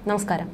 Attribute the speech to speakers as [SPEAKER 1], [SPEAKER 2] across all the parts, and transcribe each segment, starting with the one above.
[SPEAKER 1] നമസ്കാരം.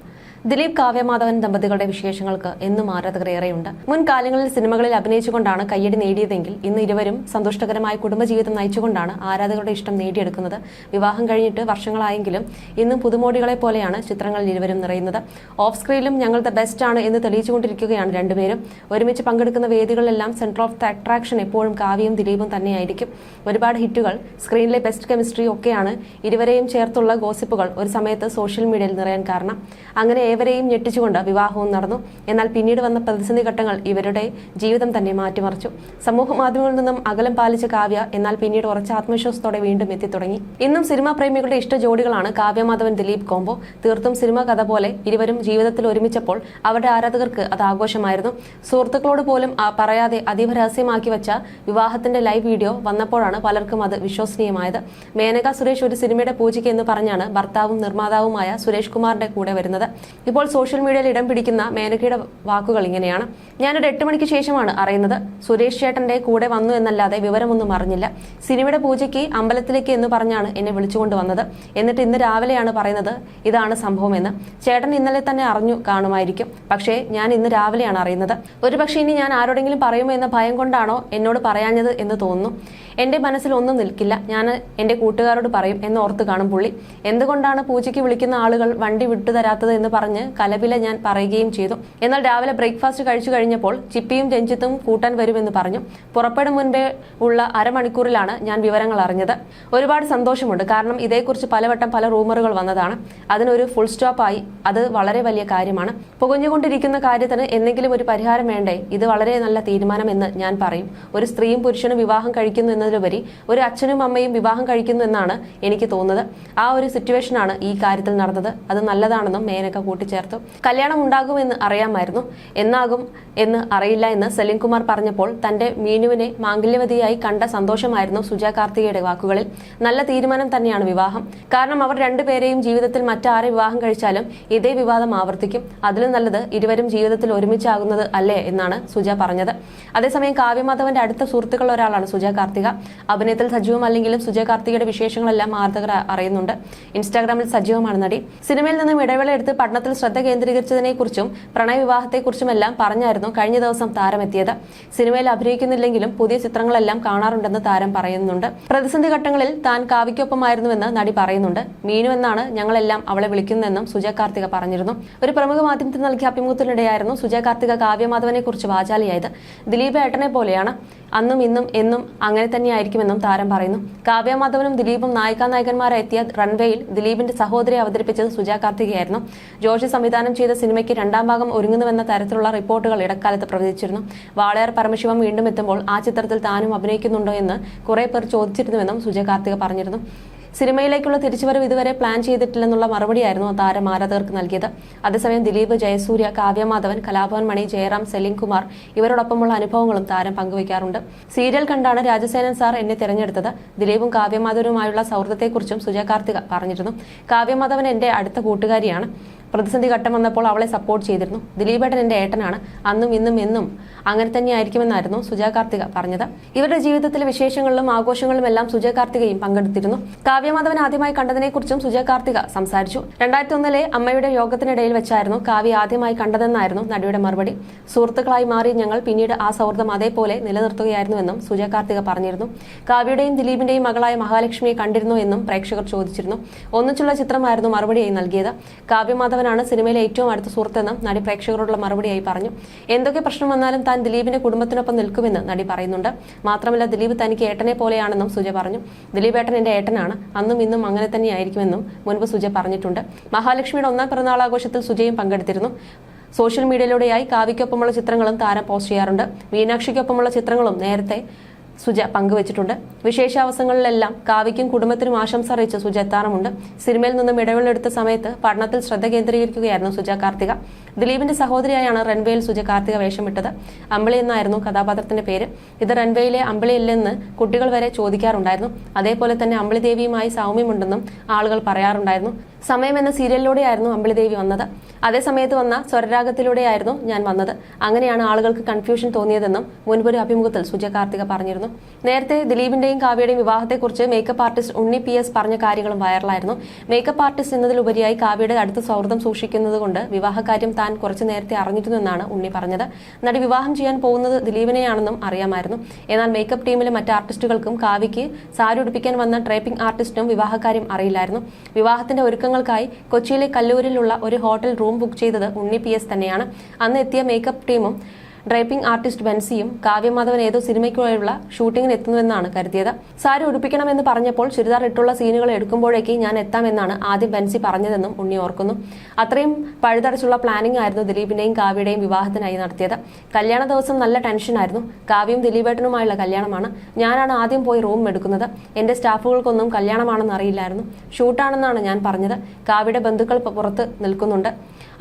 [SPEAKER 1] ദിലീപ് കാവ്യമാധവൻ ദമ്പതികളുടെ വിശേഷങ്ങൾക്ക് എന്നും ആരാധകരേറെയുണ്ട്. മുൻകാലങ്ങളിൽ സിനിമകളിൽ അഭിനയിച്ചുകൊണ്ടാണ് കയ്യടി നേടിയതെങ്കിൽ ഇന്ന് ഇരുവരും സന്തുഷ്ടകരമായ കുടുംബജീവിതം നയിച്ചുകൊണ്ടാണ് ആരാധകരുടെ ഇഷ്ടം നേടിയെടുക്കുന്നത്. വിവാഹം കഴിഞ്ഞിട്ട് വർഷങ്ങളായെങ്കിലും ഇന്നും പുതുമോടികളെ പോലെയാണ് ചിത്രങ്ങളിൽ ഇരുവരും നിറയുന്നത്. ഓഫ് സ്ക്രീനിലും ഞങ്ങൾ ദ ബെസ്റ്റ് ആണ് എന്ന് തെളിയിച്ചുകൊണ്ടിരിക്കുകയാണ് രണ്ടുപേരും. ഒരുമിച്ച് പങ്കെടുക്കുന്ന വേദികളിലെല്ലാം സെന്റർ ഓഫ് ദ അട്രാക്ഷൻ എപ്പോഴും കാവ്യയും ദിലീപും തന്നെയായിരിക്കും. ഒരുപാട് ഹിറ്റുകൾ, സ്ക്രീനിലെ ബെസ്റ്റ് കെമിസ്ട്രി ഒക്കെയാണ് ഇരുവരെയും ചേർത്തുള്ള ഗോസിപ്പുകൾ ഒരു സമയത്ത് സോഷ്യൽ മീഡിയയിൽ നിറയാൻ കാരണം. അങ്ങനെ ഏവരെയും ഞെട്ടിച്ചുകൊണ്ട് വിവാഹവും നടന്നു. എന്നാൽ പിന്നീട് വന്ന പ്രതിസന്ധി ഘട്ടങ്ങൾ ഇവരുടെ ജീവിതം തന്നെ മാറ്റിമറിച്ചു. സമൂഹ മാധ്യമങ്ങളിൽ നിന്നും അകലം പാലിച്ച കാവ്യ എന്നാൽ പിന്നീട് ഉറച്ച ആത്മവിശ്വാസത്തോടെ വീണ്ടും എത്തിത്തുടങ്ങി. ഇന്നും സിനിമാ പ്രേമികളുടെ ഇഷ്ട ജോഡികളാണ് കാവ്യമാധവൻ ദിലീപ് കോംബോ. തീർത്തും സിനിമാ കഥ പോലെ ഇരുവരും ജീവിതത്തിൽ ഒരുമിച്ചപ്പോൾ അവരുടെ ആരാധകർക്ക് അത് ആഘോഷമായിരുന്നു. സുഹൃത്തുക്കളോട് പോലും പറയാതെ അതീവ രഹസ്യമാക്കി വെച്ച വിവാഹത്തിന്റെ ലൈവ് വീഡിയോ വന്നപ്പോഴാണ് പലർക്കും അത് വിശ്വസനീയമായത്. മേനക സുരേഷ് ഒരു സിനിമയുടെ പൂജയ്ക്ക് എന്ന് പറഞ്ഞാണ് ഭർത്താവും നിർമ്മാതാവുമായ സുരേഷ് കുമാറിന്റെ കൂടെ വരുന്നത്. ഇപ്പോൾ സോഷ്യൽ മീഡിയയിൽ ഇടം പിടിക്കുന്ന മേനകയുടെ വാക്കുകൾ ഇങ്ങനെയാണ്: ഞാനൊരു 8 മണിക്ക് ശേഷമാണ് അറിയുന്നത്. സുരേഷ് ചേട്ടന്റെ കൂടെ വന്നു എന്നല്ലാതെ വിവരമൊന്നും അറിഞ്ഞില്ല. സിനിമയുടെ പൂജയ്ക്ക് അമ്പലത്തിലേക്ക് എന്ന് പറഞ്ഞാണ് എന്നെ വിളിച്ചുകൊണ്ട് വന്നത്. എന്നിട്ട് ഇന്ന് രാവിലെയാണ് പറയുന്നത് ഇതാണ് സംഭവമെന്ന്. ചേട്ടൻ ഇന്നലെ തന്നെ അറിഞ്ഞു കാണുമായിരിക്കും. പക്ഷേ ഞാൻ ഇന്ന് രാവിലെയാണ് അറിയുന്നത്. ഒരുപക്ഷെ ഇനി ഞാൻ ആരോടെങ്കിലും പറയുമോ എന്ന ഭയം കൊണ്ടാണോ എന്നോട് പറയാഞ്ഞത് എന്ന് തോന്നുന്നു. എന്റെ മനസ്സിൽ ഒന്നും നിൽക്കില്ല. ഞാൻ എന്റെ കൂട്ടുകാരോട് പറയും എന്ന് ഓർത്ത് കാണും പുള്ളി. എന്തുകൊണ്ടാണ് പൂജയ്ക്ക് വിളിക്കുന്ന ആളുകൾ വണ്ടി വിട്ടുതരാത്തത് എന്ന് പറഞ്ഞ് കലപില ഞാൻ പറയുകയും ചെയ്തു. എന്നാൽ രാവിലെ ബ്രേക്ക്ഫാസ്റ്റ് കഴിച്ചു കഴിഞ്ഞപ്പോൾ ചിപ്പിയും രഞ്ജിത്തും കൂട്ടാൻ വരുമെന്ന് പറഞ്ഞു. പുറപ്പെടും മുൻപേ ഉള്ള അരമണിക്കൂറിലാണ് ഞാൻ വിവരങ്ങൾ അറിഞ്ഞത്. ഒരുപാട് സന്തോഷമുണ്ട്. കാരണം ഇതേക്കുറിച്ച് പലവട്ടം പല റൂമറുകൾ വന്നതാണ്. അതിനൊരു ഫുൾ സ്റ്റോപ്പായി. അത് വളരെ വലിയ കാര്യമാണ്. പുകഞ്ഞുകൊണ്ടിരിക്കുന്ന കാര്യത്തിന് എന്തെങ്കിലും ഒരു പരിഹാരം വേണ്ടേ? ഇത് വളരെ നല്ല തീരുമാനം എന്ന് ഞാൻ പറയും. ഒരു സ്ത്രീയും പുരുഷനും വിവാഹം കഴിക്കുന്നു എന്നതിലുപരി ഒരു അച്ഛനും അമ്മയും വിവാഹം കഴിക്കുന്നു എന്നാണ് എനിക്ക് തോന്നുന്നത്. ആ ഒരു സിറ്റുവേഷനാണ് ഈ കാര്യത്തിൽ നടന്നത്. അത് നല്ലതാണെന്നും മേനക കൂട്ടിച്ചേർത്തു. കല്യാണം ഉണ്ടാകുമെന്ന് അറിയാമായിരുന്നു. എന്നാകും എന്ന് അറിയില്ല എന്ന് സലീം കുമാർ പറഞ്ഞപ്പോൾ തന്റെ മീനുവിനെ മാംഗല്യവതിയായി കണ്ട സന്തോഷമായിരുന്നു സുജ കാർത്തികയുടെ വാക്കുകളിൽ. നല്ല തീരുമാനം തന്നെയാണ് വിവാഹം. കാരണം അവർ രണ്ടുപേരെയും ജീവിതത്തിൽ മറ്റാരെ വിവാഹം കഴിച്ചാലും ഇതേ വിവാദം ആവർത്തിക്കും. അതിലും നല്ലത് ഇരുവരും ജീവിതത്തിൽ ഒരുമിച്ചാകുന്നത് അല്ലേ എന്നാണ് സുജ പറഞ്ഞത്. അതേസമയം കാവ്യമാധവന്റെ അടുത്ത സുഹൃത്തുക്കൾ ഒരാളാണ് സുജ കാർത്തിക. അഭിനയത്തിൽ സജീവമല്ലെങ്കിലും സുജ കാർത്തികയുടെ വിശേഷങ്ങളെല്ലാം ആരാധകർ അറിയുന്നുണ്ട്. ഇൻസ്റ്റാഗ്രാമിൽ സജീവമാണ് നടി. സിനിമയിൽ നിന്നും ഇടവേള എടുത്ത് പഠനത്തിൽ ശ്രദ്ധ കേന്ദ്രീകരിച്ചതിനെക്കുറിച്ചും പ്രണയവിവാഹത്തെക്കുറിച്ചുമെല്ലാം പറഞ്ഞായിരുന്നു കഴിഞ്ഞ ദിവസം താരമെത്തിയത്. സിനിമയിൽ അഭിനയിക്കുന്നില്ലെങ്കിലും പുതിയ ചിത്രങ്ങളെല്ലാം കാണാറുണ്ടെന്ന് താരം പറയുന്നുണ്ട്. പ്രതിസന്ധി ഘട്ടങ്ങളിൽ താൻ കാവ്യയ്ക്കൊപ്പമായിരുന്നുവെന്ന് നടി പറയുന്നുണ്ട്. മീനു എന്നാണ് ഞങ്ങളെല്ലാം അവളെ വിളിക്കുന്നതെന്നും സുജ കാർത്തിക പറഞ്ഞിരുന്നു. ഒരു പ്രമുഖ മാധ്യമത്തിന് നൽകിയ അഭിമുഖത്തിനിടെയായിരുന്നു സുജ കാർത്തിക കാവ്യമാധവനെ കുറിച്ച് വാചാലിയായത്. ദിലീപ് ഏട്ടനെ പോലെയാണ്. അന്നും ഇന്നും എന്നും അങ്ങനെ തന്നെയായിരിക്കുമെന്നും താരം പറയുന്നു. കാവ്യമാധവനും ദിലീപും നായികാനായകന്മാരെത്തിയ റൺവേയിൽ ദിലീപിന്റെ സഹോദരിയെ അവതരിപ്പിച്ചത് സുജ കാർത്തികയായിരുന്നു. ജോഷി സംവിധാനം ചെയ്ത സിനിമയ്ക്ക് 2ാം ഭാഗം ഒരുങ്ങുന്നുവെന്ന തരത്തിലുള്ള റിപ്പോർട്ടുകൾ ഇടക്കാലത്ത് പ്രവചിച്ചിരുന്നു. വാളയാർ പരമശിവം വീണ്ടും എത്തുമ്പോൾ ആ ചിത്രത്തിൽ താനും അഭിനയിക്കുന്നുണ്ടോ എന്ന് കുറെ പേർ ചോദിച്ചിരുന്നുവെന്നും സുജ കാർത്തിക പറഞ്ഞിരുന്നു. സിനിമയിലേക്കുള്ള തിരിച്ചുവരവ് ഇതുവരെ പ്ലാൻ ചെയ്തിട്ടില്ലെന്നുള്ള മറുപടിയായിരുന്നു താരം ആരാധകർക്ക് നൽകിയത്. അതേസമയം ദിലീപ്, ജയസൂര്യ, കാവ്യമാധവൻ, കലാഭവൻ മണി, ജയറാം, സലീം കുമാർ ഇവരോടൊപ്പമുള്ള അനുഭവങ്ങളും താരം പങ്കുവയ്ക്കാറുണ്ട്. സീരിയൽ കണ്ടാണ് രാജസേനൻ സാർ എന്നെ തിരഞ്ഞെടുത്തത്. ദിലീപും കാവ്യമാധവനുമായുള്ള സൗഹൃദത്തെക്കുറിച്ചും സുജ കാർത്തിക പറഞ്ഞിരുന്നു. കാവ്യമാധവൻ എന്റെ അടുത്ത കൂട്ടുകാരിയാണ്. പ്രതിസന്ധി ഘട്ടം വന്നപ്പോൾ അവളെ സപ്പോർട്ട് ചെയ്തിരുന്നു. ദിലീപേട്ടൻ എന്റെ ഏട്ടനാണ്. അന്നും ഇന്നും എന്നും അങ്ങനെ തന്നെയായിരിക്കുമെന്നായിരുന്നു സുജ കാർത്തിക പറഞ്ഞത്. ഇവരുടെ ജീവിതത്തിലെ വിശേഷങ്ങളിലും ആഘോഷങ്ങളിലും എല്ലാം സുജ കാർത്തികയും പങ്കെടുത്തിരുന്നു. കാവ്യമാധവൻ ആദ്യമായി കണ്ടതിനെക്കുറിച്ചും സുജ കാർത്തിക സംസാരിച്ചു. 2001 അമ്മയുടെ യോഗത്തിനിടയിൽ വെച്ചായിരുന്നു കാവ്യ ആദ്യമായി കണ്ടതെന്നായിരുന്നു നടിയുടെ മറുപടി. സുഹൃത്തുക്കളായി മാറി ഞങ്ങൾ പിന്നീട് ആ സൗഹൃദം അതേപോലെ നിലനിർത്തുകയായിരുന്നുവെന്നും സുജ കാർത്തിക പറഞ്ഞിരുന്നു. കാവ്യയുടെയും ദിലീപിന്റെയും മകളായ മഹാലക്ഷ്മിയെ കണ്ടിരുന്നു എന്നും പ്രേക്ഷകർ ചോദിച്ചിരുന്നു. ഒന്നിച്ചുള്ള ചിത്രമായിരുന്നു മറുപടിയായി നൽകിയത്. കാവ്യമാധവൻ ാണ് സിനിമയിലെ ഏറ്റവും അടുത്ത സുഹൃത്തെന്നും നടി പ്രേക്ഷകരോടുള്ള മറുപടിയായി പറഞ്ഞു. എന്തൊക്കെ പ്രശ്നം വന്നാലും താൻ ദിലീപിന്റെ കുടുംബത്തിനൊപ്പം നിൽക്കുമെന്ന് നടി പറയുന്നുണ്ട്. മാത്രമല്ല ദിലീപ് തനിക്ക് ഏട്ടനെ പോലെയാണെന്നും സുജ പറഞ്ഞു. ദിലീപ് ഏട്ടൻ എന്റെ ഏട്ടനാണ്. അന്നും ഇന്നും അങ്ങനെ തന്നെയായിരിക്കുമെന്നും മുൻപ് സുജ പറഞ്ഞിട്ടുണ്ട്. മഹാലക്ഷ്മിയുടെ 1ാം പിറന്നാളാഘോഷത്തിൽ സുജയും പങ്കെടുത്തിരുന്നു. സോഷ്യൽ മീഡിയയിലൂടെയായി കാവ്യയ്ക്കൊപ്പമുള്ള ചിത്രങ്ങളും താരം പോസ്റ്റ് ചെയ്യാറുണ്ട്. മീനാക്ഷിക്കൊപ്പമുള്ള ചിത്രങ്ങളും നേരത്തെ സുജ പങ്കുവച്ചിട്ടുണ്ട്. വിശേഷാവസരങ്ങളിലെല്ലാം കാവ്യയ്ക്കും കുടുംബത്തിനും ആശംസ അറിയിച്ച് സുജ എത്താറുമുണ്ട്. സിനിമയിൽ നിന്നും ഇടവേളെടുത്ത സമയത്ത് പഠനത്തിൽ ശ്രദ്ധ കേന്ദ്രീകരിക്കുകയായിരുന്നു സുജ കാർത്തിക. ദിലീപിന്റെ സഹോദരിയായാണ് റൺവേയിൽ സുജ കാർത്തിക വേഷമിട്ടത്. അമ്പിളി എന്നായിരുന്നു കഥാപാത്രത്തിന്റെ പേര്. ഇത് റൺവേയിലെ അമ്പിളിയല്ലെന്ന് കുട്ടികൾ വരെ ചോദിക്കാറുണ്ടായിരുന്നു. അതേപോലെ തന്നെ അമ്പിളി ദേവിയുമായി സൗമ്യമുണ്ടെന്നും ആളുകൾ പറയാറുണ്ടായിരുന്നു. സമയം എന്ന സീരിയലിലൂടെയായിരുന്നു അമ്പിളിദേവി വന്നത്. അതേ സമയത്ത് വന്ന സ്വരരാഗത്തിലൂടെയായിരുന്നു ഞാൻ വന്നത്. അങ്ങനെയാണ് ആളുകൾക്ക് കൺഫ്യൂഷൻ തോന്നിയതെന്നും മുൻപൊരു അഭിമുഖത്തിൽ സുജയ കാർത്തിക പറഞ്ഞിരുന്നു. നേരത്തെ ദിലീപിന്റെയും കാവ്യയുടെയും വിവാഹത്തെക്കുറിച്ച് മേക്കപ്പ് ആർട്ടിസ്റ്റ് ഉണ്ണി PS പറഞ്ഞ കാര്യങ്ങളും വൈറലായിരുന്നു. മേക്കപ്പ് ആർട്ടിസ്റ്റ് എന്നതിലുപരിയായി കാവ്യയുടെ അടുത്ത സൗഹൃദം സൂക്ഷിക്കുന്നതുകൊണ്ട് വിവാഹകാര്യം താൻ കുറച്ചു നേരത്തെ അറിഞ്ഞിരുന്നെന്നാണ് ഉണ്ണി പറഞ്ഞത്. നടി വിവാഹം ചെയ്യാൻ പോകുന്നത് ദിലീപിനെയാണെന്നും അറിയാമായിരുന്നു. എന്നാൽ മേക്കപ്പ് ടീമിലെ മറ്റ് ആർട്ടിസ്റ്റുകൾക്കും കാവ്യയ്ക്ക് സാരി ഉടുപ്പിക്കാൻ വന്ന ഡ്രൈപ്പിംഗ് ആർട്ടിസ്റ്റിനും വിവാഹകാര്യം അറിയില്ലായിരുന്നു. വിവാഹത്തിന്റെ ഒരുക്കങ്ങൾക്കായി കൊച്ചിയിലെ കല്ലൂരിലുള്ള ഒരു ഹോട്ടൽ റൂം ബുക്ക് ചെയ്തത് ഉണ്ണി PS തന്നെയാണ്. അന്ന് എത്തിയ മേക്കപ്പ് ടീമും ഡ്രൈപ്പിംഗ് ആർട്ടിസ്റ്റ് ബെൻസിയും കാവ്യമാധവൻ ഏതോ സിനിമയ്ക്കുള്ള ഷൂട്ടിങ്ങിന് എത്തുന്നുവെന്നാണ് കരുതിയത്. സാരി ഉടുപ്പിക്കണമെന്ന് പറഞ്ഞപ്പോൾ ചുരിദാർ ഇട്ടുള്ള സീനുകൾ എടുക്കുമ്പോഴേക്ക് ഞാൻ എത്താമെന്നാണ് ആദ്യം ബെൻസി പറഞ്ഞതെന്നും ഉണ്ണി ഓർക്കുന്നു. അത്രയും പഴുതടച്ചുള്ള പ്ലാനിംഗ് ആയിരുന്നു ദിലീപിന്റെയും കാവ്യയുടെയും വിവാഹത്തിനായി നടത്തിയത്. കല്യാണ ദിവസം നല്ല ടെൻഷനായിരുന്നു. കാവ്യയും ദിലീപേട്ടനുമായുള്ള കല്യാണമാണ്. ഞാനാണ് ആദ്യം പോയി റൂം എടുക്കുന്നത്. എന്റെ സ്റ്റാഫുകൾക്കൊന്നും കല്യാണമാണെന്ന് അറിയില്ലായിരുന്നു. ഷൂട്ടാണെന്നാണ് ഞാൻ പറഞ്ഞത്. കാവ്യയുടെ ബന്ധുക്കൾ പുറത്ത് നിൽക്കുന്നുണ്ട്.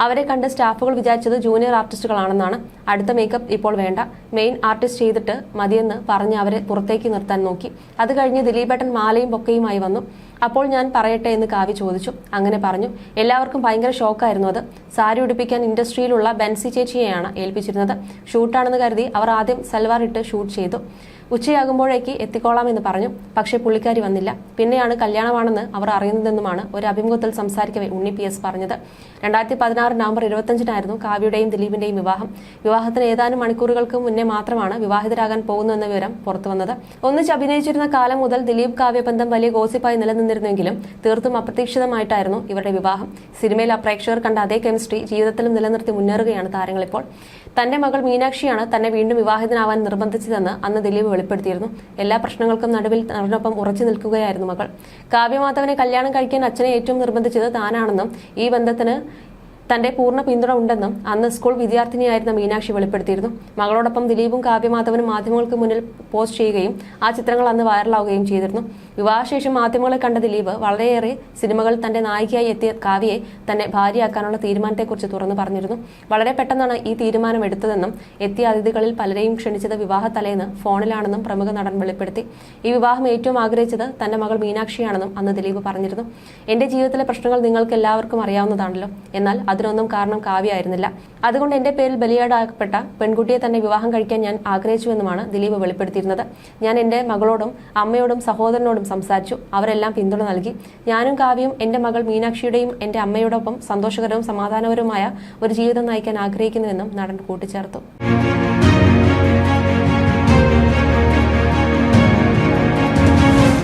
[SPEAKER 1] അവരെ കണ്ട് സ്റ്റാഫുകൾ വിചാരിച്ചത് ജൂനിയർ ആർട്ടിസ്റ്റുകളാണെന്നാണ്. അടുത്ത മേക്കപ്പ് ഇപ്പോൾ വേണ്ട, മെയിൻ ആർട്ടിസ്റ്റ് ചെയ്തിട്ട് മതിയെന്ന് പറഞ്ഞ് അവരെ പുറത്തേക്ക് നിർത്താൻ നോക്കി. അത് കഴിഞ്ഞ് ദിലീപേട്ടൻ മാലയും ബൊക്കയുമായി വന്നു. അപ്പോൾ ഞാൻ പറയട്ടെ എന്ന് കാവ്യ ചോദിച്ചു. അങ്ങനെ പറഞ്ഞു. എല്ലാവർക്കും ഭയങ്കര ഷോക്കായിരുന്നു അത്. സാരി ഉടുപ്പിക്കാൻ ഇൻഡസ്ട്രിയിലുള്ള ബെൻസി ചേച്ചിയെയാണ് ഏൽപ്പിച്ചിരുന്നത്. ഷൂട്ടാണെന്ന് കരുതി അവർ ആദ്യം സൽവാർ ഇട്ട് ഷൂട്ട് ചെയ്തു. ഉച്ചയാകുമ്പോഴേക്ക് എത്തിക്കോളാം എന്ന് പറഞ്ഞു. പക്ഷേ പുള്ളിക്കാരി വന്നില്ല. പിന്നെയാണ് കല്യാണമാണെന്ന് അവർ അറിയുന്നതെന്നുമാണ് ഒരു അഭിമുഖത്തിൽ സംസാരിക്കവേ ഉണ്ണി PS പറഞ്ഞത്. 2016 നവംബർ 25-നായിരുന്നു കാവ്യയുടെയും ദിലീപിന്റെയും വിവാഹം. വിവാഹത്തിന് ഏതാനും മണിക്കൂറുകൾക്ക് മുന്നേ മാത്രമാണ് വിവാഹിതരാകാൻ പോകുന്നുവെന്ന വിവരം പുറത്തുവന്നത്. ഒന്നിച്ച് അഭിനയിച്ചിരുന്ന കാലം മുതൽ ദിലീപ് കാവ്യ ബന്ധം വലിയ ഗോസിപ്പായി നിലനിന്നിരുന്നെങ്കിലും തീർത്തും അപ്രതീക്ഷിതമായിട്ടായിരുന്നു ഇവരുടെ വിവാഹം. സിനിമയിൽ പ്രേക്ഷകർ കണ്ട അതേ കെമിസ്ട്രി ജീവിതത്തിലും നിലനിർത്തി മുന്നേറുകയാണ് താരങ്ങളിപ്പോൾ. തന്റെ മകൾ മീനാക്ഷിയാണ് തന്നെ വീണ്ടും വിവാഹിതനാവാൻ നിർബന്ധിച്ചതെന്ന് അന്ന് ദിലീപ് വെളിപ്പെടുത്തിയിരുന്നു. എല്ലാ പ്രശ്നങ്ങൾക്കും നടുവിൽ നടനൊപ്പം ഉറച്ചു നിൽക്കുകയായിരുന്നു മകൾ. കാവ്യമാധവനെ കല്യാണം കഴിക്കാൻ അച്ഛനെ ഏറ്റവും നിർബന്ധിച്ചത് താനാണെന്നും ഈ ബന്ധത്തിന് തന്റെ പൂർണ്ണ പിന്തുണ ഉണ്ടെന്നും അന്ന് സ്കൂൾ വിദ്യാർത്ഥിനിയായിരുന്ന മീനാക്ഷി വെളിപ്പെടുത്തിയിരുന്നു. മകളോടൊപ്പം ദിലീപും കാവ്യമാധവനും മാധ്യമങ്ങൾക്ക് മുന്നിൽ പോസ്റ്റ് ചെയ്യുകയും ആ ചിത്രങ്ങൾ അന്ന് വൈറലാവുകയും ചെയ്തിരുന്നു. വിവാഹശേഷം മാധ്യമങ്ങളെ കണ്ട ദിലീപ് വളരെയേറെ സിനിമകൾ തന്റെ നായികയായി എത്തിയ കാവ്യയെ തന്നെ ഭാര്യയാക്കാനുള്ള തീരുമാനത്തെക്കുറിച്ച് തുറന്നു പറഞ്ഞിരുന്നു. വളരെ പെട്ടെന്നാണ് ഈ തീരുമാനം എടുത്തതെന്നും എത്തിയ അതിഥികളിൽ പലരെയും ക്ഷണിച്ചത് വിവാഹ തലേന്ന് ഫോണിലാണെന്നും പ്രമുഖ നടൻ വെളിപ്പെടുത്തി. ഈ വിവാഹം ഏറ്റവും ആഗ്രഹിച്ചത് തന്റെ മകൾ മീനാക്ഷിയാണെന്നും അന്ന് ദിലീപ് പറഞ്ഞിരുന്നു. എന്റെ ജീവിതത്തിലെ പ്രശ്നങ്ങൾ നിങ്ങൾക്ക് എല്ലാവർക്കും അറിയാവുന്നതാണല്ലോ. എന്നാൽ അതിനൊന്നും കാരണം കാവ്യയായിരുന്നില്ല. അതുകൊണ്ട് എന്റെ പേരിൽ ബലിയാടാക്കപ്പെട്ട പെൺകുട്ടിയെ തന്നെ വിവാഹം കഴിക്കാൻ ഞാൻ ആഗ്രഹിച്ചുവെന്നുമാണ് ദിലീപ് വെളിപ്പെടുത്തിയിരുന്നത്. ഞാൻ എന്റെ മകളോടും അമ്മയോടും സഹോദരനോടും സംസാരിച്ചു. അവരെല്ലാം പിന്തുണ നൽകി. ഞാനും കാവ്യയും എന്റെ മകൾ മീനാക്ഷിയുടെയും എന്റെ അമ്മയോടൊപ്പം സന്തോഷകരവും സമാധാനപരവുമായ ഒരു ജീവിതം നയിക്കാൻ ആഗ്രഹിക്കുന്നുവെന്നും നടൻ കൂട്ടിച്ചേർത്തു.